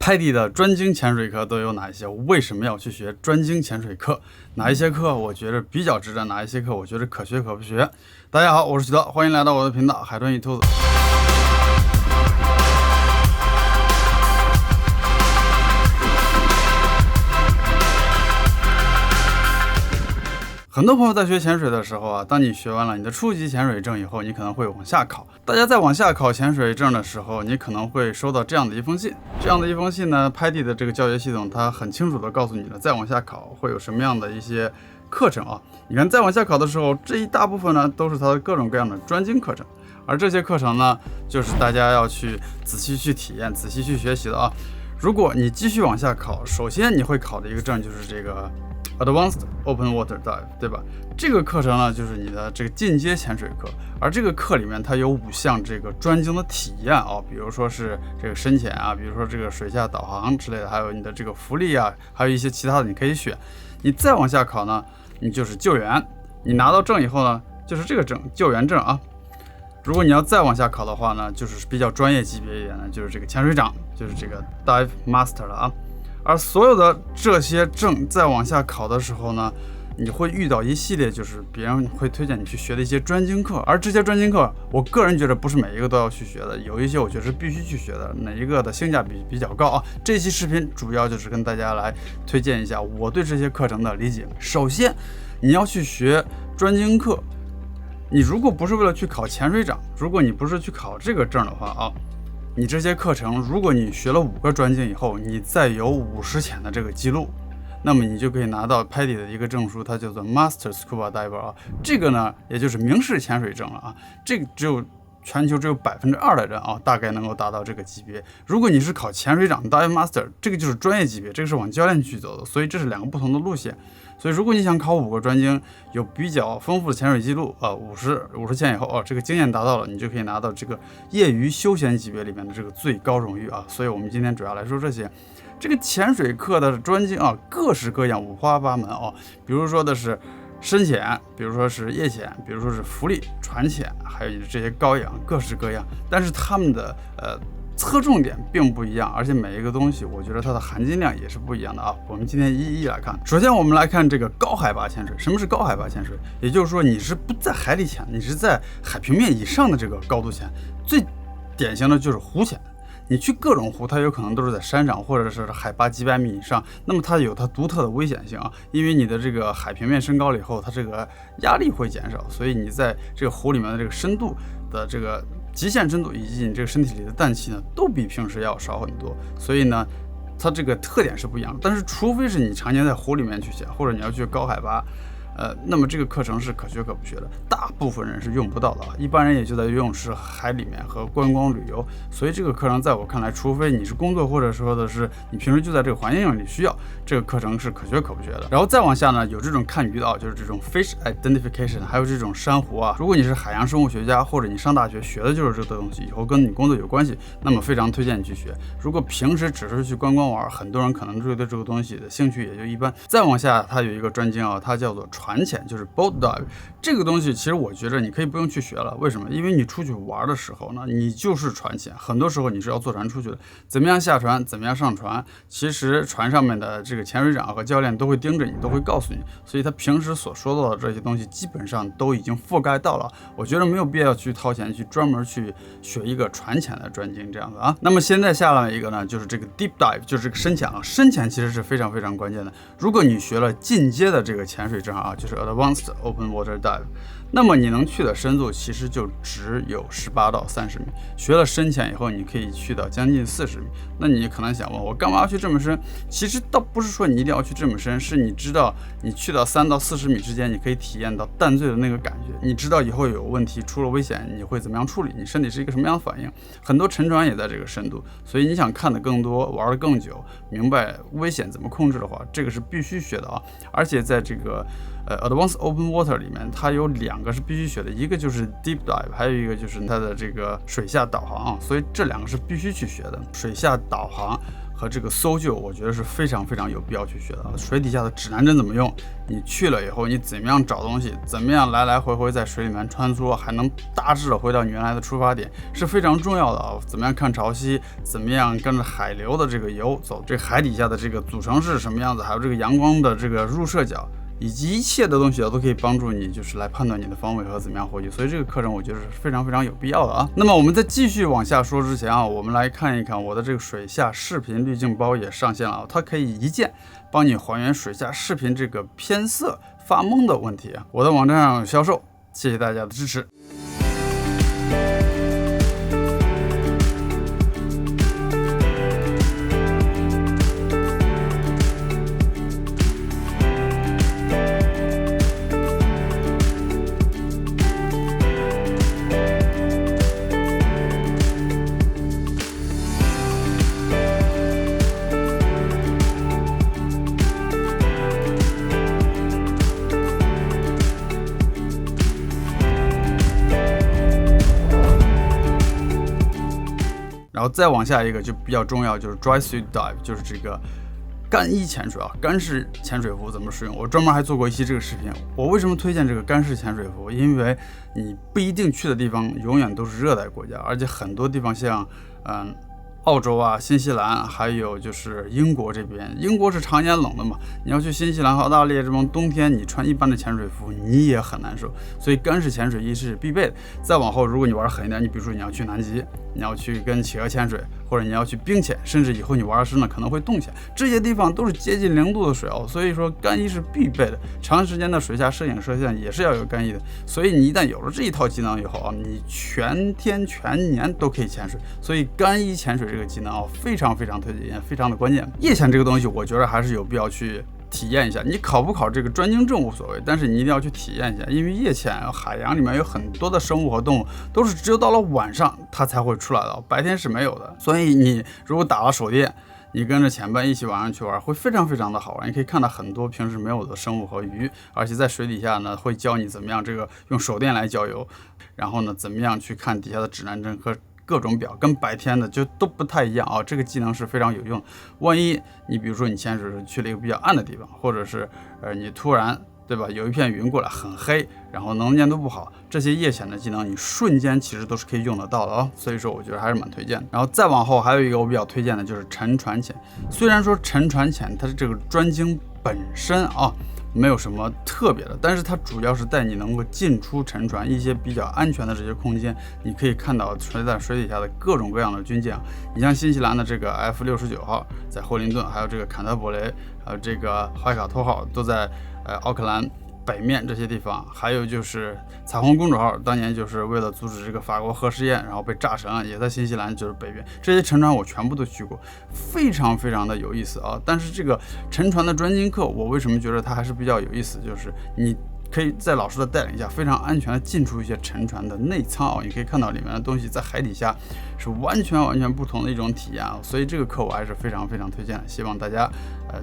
拍地的专精潜水课都有哪一些？为什么要去学专精潜水课？哪一些课我觉得比较值得？哪一些课我觉得可学可不学？大家好，我是许德，欢迎来到我的频道海豚与兔子。很多朋友在学潜水的时候啊，当你学完了你的初级潜水证以后，你可能会往下考。大家在往下考潜水证的时候，你可能会收到这样的一封信。这样的一封信呢，拍地的这个教学系统它很清楚的告诉你了，再往下考会有什么样的一些课程啊。你看再往下考的时候，这一大部分呢都是它的各种各样的专精课程，而这些课程呢，就是大家要去仔细去体验、仔细去学习的啊。如果你继续往下考，首先你会考的一个证就是这个Advanced Open Water Dive， 对吧？这个课程呢，就是你的这个进阶潜水课，而这个课里面它有5项这个专精的体验啊，比如说是这个深潜啊，比如说这个水下导航之类的，还有你的这个浮力啊，还有一些其他的你可以选。你再往下考呢，你就是救援，你拿到证以后呢，就是这个证，救援证啊。如果你要再往下考的话呢，就是比较专业级别一点的，就是这个潜水长，就是这个 Dive Master 了啊。而所有的这些证再往下考的时候呢，你会遇到一系列就是别人会推荐你去学的一些专精课，而这些专精课我个人觉得不是每一个都要去学的，有一些我觉得是必须去学的，哪一个的性价比比较高啊。这期视频主要就是跟大家来推荐一下我对这些课程的理解。首先你要去学专精课，你如果不是为了去考潜水长，如果你不是去考这个证的话啊，你这些课程，如果你学了5个专精以后，你再有50潜的这个记录，那么你就可以拿到拍底的一个证书，它叫做 Master Scuba Diver 啊。这个呢，也就是明式潜水证了啊。这个全球只有2%的人啊，大概能够达到这个级别。如果你是考潜水长 Dive Master， 这个就是专业级别，这个是往教练去走的，所以这是2个不同的路线。所以如果你想考5个专精，有比较丰富的潜水记录50潜以后这个经验达到了，你就可以拿到这个业余休闲级别里面的这个最高荣誉啊。所以我们今天主要来说这些。这个潜水课的专精啊，各式各样，五花八门啊。比如说的是深潜，比如说是夜潜，比如说是浮力、船潜，还有这些高氧，各式各样。但是他们的侧重点并不一样，而且每一个东西我觉得它的含金量也是不一样的啊。我们今天一一来看。首先我们来看这个高海拔潜水。什么是高海拔潜水？也就是说你是不在海里潜，你是在海平面以上的这个高度潜。最典型的就是湖潜，你去各种湖，它有可能都是在山上或者是海拔几百米以上，那么它有它独特的危险性啊，因为你的这个海平面升高了以后，它这个压力会减少，所以你在这个湖里面的这个深度的这个极限深度以及你这个身体里的氮气呢，都比平时要少很多，所以呢，它这个特点是不一样的。但是除非是你常年在湖里面去潜，或者你要去高海拔，那么这个课程是可学可不学的，大部分人是用不到的啊。一般人也就在游泳池、海里面和观光旅游，所以这个课程在我看来，除非你是工作或者说的是你平时就在这个环境里需要，这个课程是可学可不学的。然后再往下呢，有这种看鱼的就是这种 fish identification， 还有这种珊瑚啊。如果你是海洋生物学家，或者你上大学学的就是这个东西，以后跟你工作有关系，那么非常推荐你去学。如果平时只是去观光玩，很多人可能对这个东西的兴趣也就一般。再往下，它有一个专精啊，它叫做船潜，就是 boat dive。 这个东西其实我觉得你可以不用去学了。为什么？因为你出去玩的时候呢，你就是船潜，很多时候你是要坐船出去的。怎么样下船，怎么样上船，其实船上面的这个潜水长和教练都会盯着你，都会告诉你，所以他平时所说到的这些东西基本上都已经覆盖到了。我觉得没有必要去掏钱去专门去学一个船潜的专精这样子啊。那么现在下来一个呢，就是这个 deep dive， 就是这个深潜啊。深潜其实是非常非常关键的。如果你学了进阶的这个潜水证啊，就是 Advanced Open Water Dive， 那么你能去的深度其实就只有18到30米。学了深潜以后，你可以去到将近40米。那你可能想问我，干嘛要去这么深？其实倒不是说你一定要去这么深，是你知道你去到3到40米之间，你可以体验到淡醉的那个感觉。你知道以后有问题出了危险，你会怎么样处理？你身体是一个什么样的反应？很多沉船也在这个深度，所以你想看得更多，玩得更久，明白危险怎么控制的话，这个是必须学的啊。而且在这个Advanced Open Water 里面，它有2个是必须学的，一个就是 Deep Dive， 还有一个就是它的这个水下导航啊，所以这2个是必须去学的。水下导航和这个搜救，我觉得是非常非常有必要去学的。水底下的指南针怎么用？你去了以后，你怎么样找东西？怎么样来来回回在水里面穿梭，还能大致的回到你原来的出发点，是非常重要的啊。怎么样看潮汐？怎么样跟着海流的这个游走？这海底下的这个组成是什么样子？还有这个阳光的这个入射角。以及一切的东西都可以帮助你，就是来判断你的方位和怎么样获取，所以这个课程我觉得是非常非常有必要的啊。那么我们在继续往下说之前啊，我们来看一看我的这个水下视频滤镜包也上线了啊，它可以一键帮你还原水下视频这个偏色发蒙的问题啊。我的网站上有销售，谢谢大家的支持。然后再往下一个就比较重要，就是 dry suit dive， 就是这个干衣潜水啊，干式潜水服怎么使用？我专门还做过一期这个视频。我为什么推荐这个干式潜水服？因为你不一定去的地方永远都是热带国家，而且很多地方像澳洲啊、新西兰，还有就是英国这边，英国是常年冷的嘛，你要去新西兰和澳大利亚这帮冬天，你穿一般的潜水服你也很难受，所以干式潜水衣是必备的。再往后，如果你玩狠一点，你比如说你要去南极，你要去跟企鹅潜水，或者你要去冰潜，甚至以后你玩的深了可能会冻潜，这些地方都是接近0度的水哦，所以说干衣是必备的。长时间的水下摄影摄像也是要有干衣的，所以你一旦有了这一套技能以后啊，你全天全年都可以潜水，所以干衣潜水这个技能啊，非常非常推荐，非常的关键。夜潜这个东西，我觉得还是有必要去体验一下。你考不考这个专精证无所谓，但是你一定要去体验一下，因为夜潜海洋里面有很多的生物和动物都是只有到了晚上它才会出来的，白天是没有的。所以你如果打了手电，你跟着前辈一起晚上去玩，会非常非常的好玩。你可以看到很多平时没有的生物和鱼，而且在水底下呢，会教你怎么样这个用手电来郊游，然后呢怎么样去看底下的指南针和各种表，跟白天的就都不太一样啊。这个技能是非常有用。万一你比如说你潜水时去了一个比较暗的地方，或者是你突然对吧有一片云过来很黑，然后能见度不好，这些夜潜的技能你瞬间其实都是可以用得到的啊。所以说我觉得还是蛮推荐的。然后再往后还有一个我比较推荐的就是沉船潜。虽然说沉船潜它是这个专精本身啊没有什么特别的，但是它主要是带你能够进出沉船一些比较安全的这些空间，你可以看到存在水底下的各种各样的军舰。你像新西兰的这个 F69号在霍林顿，还有这个坎特伯雷，还有这个怀卡托号都在奥克兰北面这些地方，还有就是彩虹公主号，当年就是为了阻止这个法国核试验，然后被炸沉了，也在新西兰就是北边。这些沉船我全部都去过，非常非常的有意思啊。但是这个沉船的专精课，我为什么觉得它还是比较有意思，就是你可以在老师的带领下非常安全的进出一些沉船的内舱啊，你可以看到里面的东西在海底下是完全不同的一种体验啊。所以这个课我还是非常非常推荐的，希望大家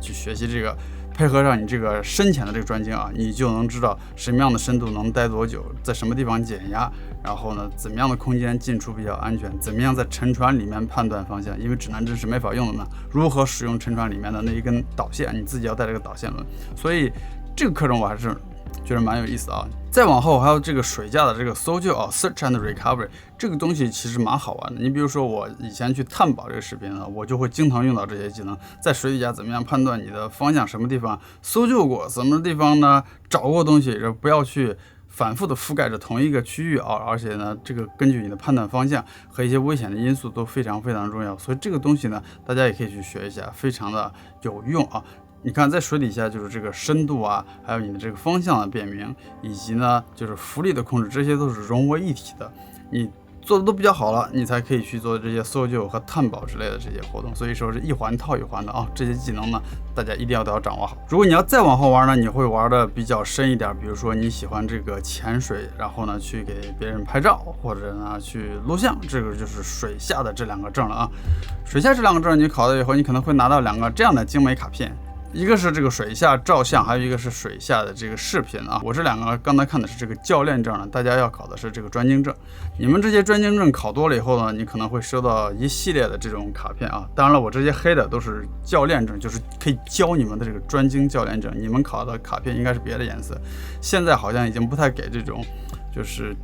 去学习这个。配合上你这个深潜的这个专精啊，你就能知道什么样的深度能待多久，在什么地方减压，然后呢，怎么样的空间进出比较安全，怎么样在沉船里面判断方向，因为指南针是没法用的呢。如何使用沉船里面的那一根导线，你自己要带这个导线轮。所以这个课程我还是觉得蛮有意思的啊。再往后还有这个水下的这个搜救啊 ，search and recovery 这个东西其实蛮好玩的。你比如说我以前去探宝这个视频呢，我就会经常用到这些技能，在水底下怎么样判断你的方向，什么地方搜救过，什么地方呢找过东西，不要去反复的覆盖着同一个区域啊，而且呢，这个根据你的判断方向和一些危险的因素都非常非常重要，所以这个东西呢，大家也可以去学一下，非常的有用啊。你看，在水底下就是这个深度啊，还有你的这个方向的辨明，以及呢就是浮力的控制，这些都是融为一体的。你做的都比较好了，你才可以去做这些搜救和探宝之类的这些活动。所以说是一环套一环的啊，这些技能呢，大家一定都要掌握好。如果你要再往后玩呢，你会玩的比较深一点，比如说你喜欢这个潜水，然后呢去给别人拍照，或者呢去录像，这个就是水下的这2个证了啊。水下这2个证你考了以后，你可能会拿到2个这样的精美卡片。一个是这个水下照相，还有一个是水下的这个视频啊。我这两个刚才看的是这个教练证呢，大家要考的是这个专精证。你们这些专精证考多了以后呢，你可能会收到一系列的这种卡片啊。当然了，我这些黑的都是教练证，就是可以教你们的这个专精教练证。你们考的卡片应该是别的颜色，现在好像已经不太给这种就是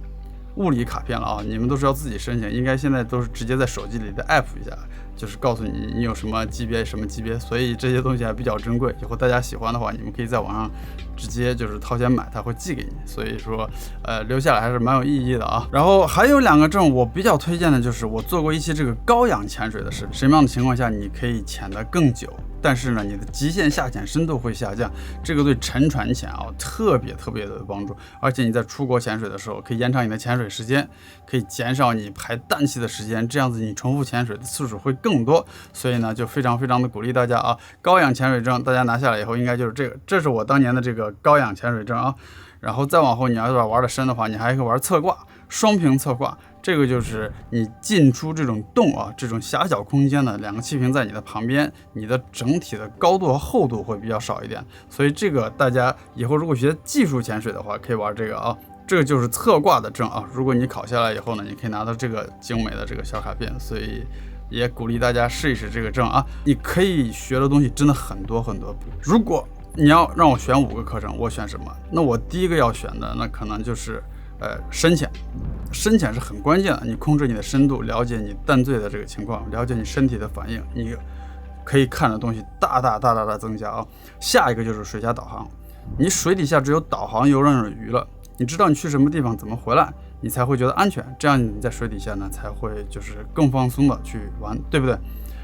物理卡片了啊，你们都是要自己申请，应该现在都是直接在手机里的 app 一下，就是告诉你有什么级别什么级别，所以这些东西还比较珍贵。以后大家喜欢的话，你们可以在网上直接就是掏钱买，他会寄给你，所以说留下来还是蛮有意义的啊。然后还有2个证我比较推荐的就是我做过一期这个高氧潜水的视频，什么样的情况下你可以潜得更久，但是呢你的极限下潜深度会下降，这个对沉船潜啊特别的有帮助。而且你在出国潜水的时候可以延长你的潜水时间，可以减少你排氮气的时间，这样子你重复潜水的次数会更多。所以呢就非常的鼓励大家啊，高氧潜水证大家拿下来以后应该就是这个，这是我当年的这个高氧潜水证啊。然后再往后你要是玩的深的话，你还可以玩侧挂，双屏侧挂，这个就是你进出这种洞啊，这种狭小空间的2个气瓶在你的旁边，你的整体的高度和厚度会比较少一点，所以这个大家以后如果学技术潜水的话可以玩这个啊。这个就是侧挂的证啊，如果你考下来以后呢，你可以拿到这个精美的这个小卡片，所以也鼓励大家试一试这个证啊。你可以学的东西真的很多。如果你要让我选5个课程，我选什么？那我第一个要选的那可能就是深潜。深潜是很关键的，你控制你的深度，了解你淡醉的这个情况，了解你身体的反应，你可以看的东西大增加啊。下一个就是水下导航，你水底下只有导航游刃有余了，你知道你去什么地方怎么回来，你才会觉得安全，这样你在水底下呢才会就是更放松的去玩，对不对？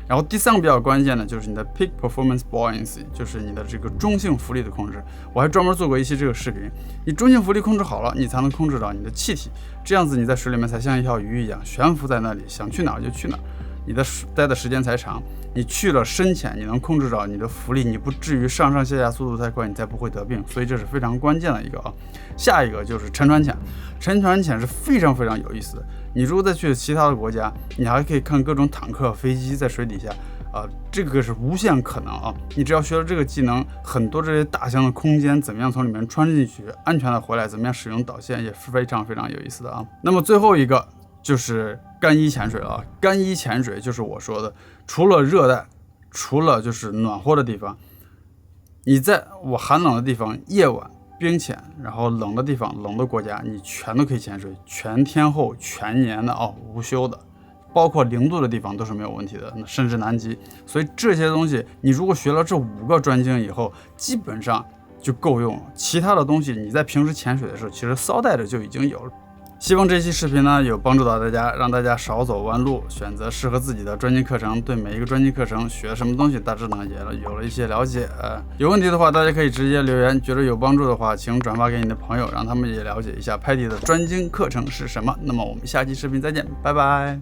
然后第3个比较关键的就是你的 peak performance buoyancy， 就是你的这个中性浮力的控制。我还专门做过一期这个视频，你中性浮力控制好了，你才能控制到你的气体，这样子你在水里面才像一条鱼一样悬浮在那里，想去哪儿就去哪儿，你的待的时间才长。你去了深潜，你能控制到你的浮力，你不至于上下速度太快，你才不会得病，所以这是非常关键的一个啊。下一个就是沉船潜，沉船潜是非常有意思的。你如果再去其他的国家，你还可以看各种坦克、飞机在水底下这个是无限可能啊！你只要学了这个技能，很多这些大型的空间怎么样从里面穿进去，安全的回来，怎么样使用导线，也是非常有意思的啊。那么最后一个就是干衣潜水了啊。干衣潜水就是我说的，除了热带，除了就是暖和的地方，你在我寒冷的地方夜晚冰潜，然后冷的地方冷的国家你全都可以潜水，全天候全年的无休的，包括0度的地方都是没有问题的，甚至南极。所以这些东西你如果学了这5个专精以后，基本上就够用了，其他的东西你在平时潜水的时候其实捎带着就已经有了。希望这期视频呢有帮助到大家，让大家少走弯路，选择适合自己的专精课程，对每一个专精课程学什么东西大致呢也有了一些了解。有问题的话大家可以直接留言，觉得有帮助的话请转发给你的朋友，让他们也了解一下PADI的专精课程是什么。那么我们下期视频再见，拜拜。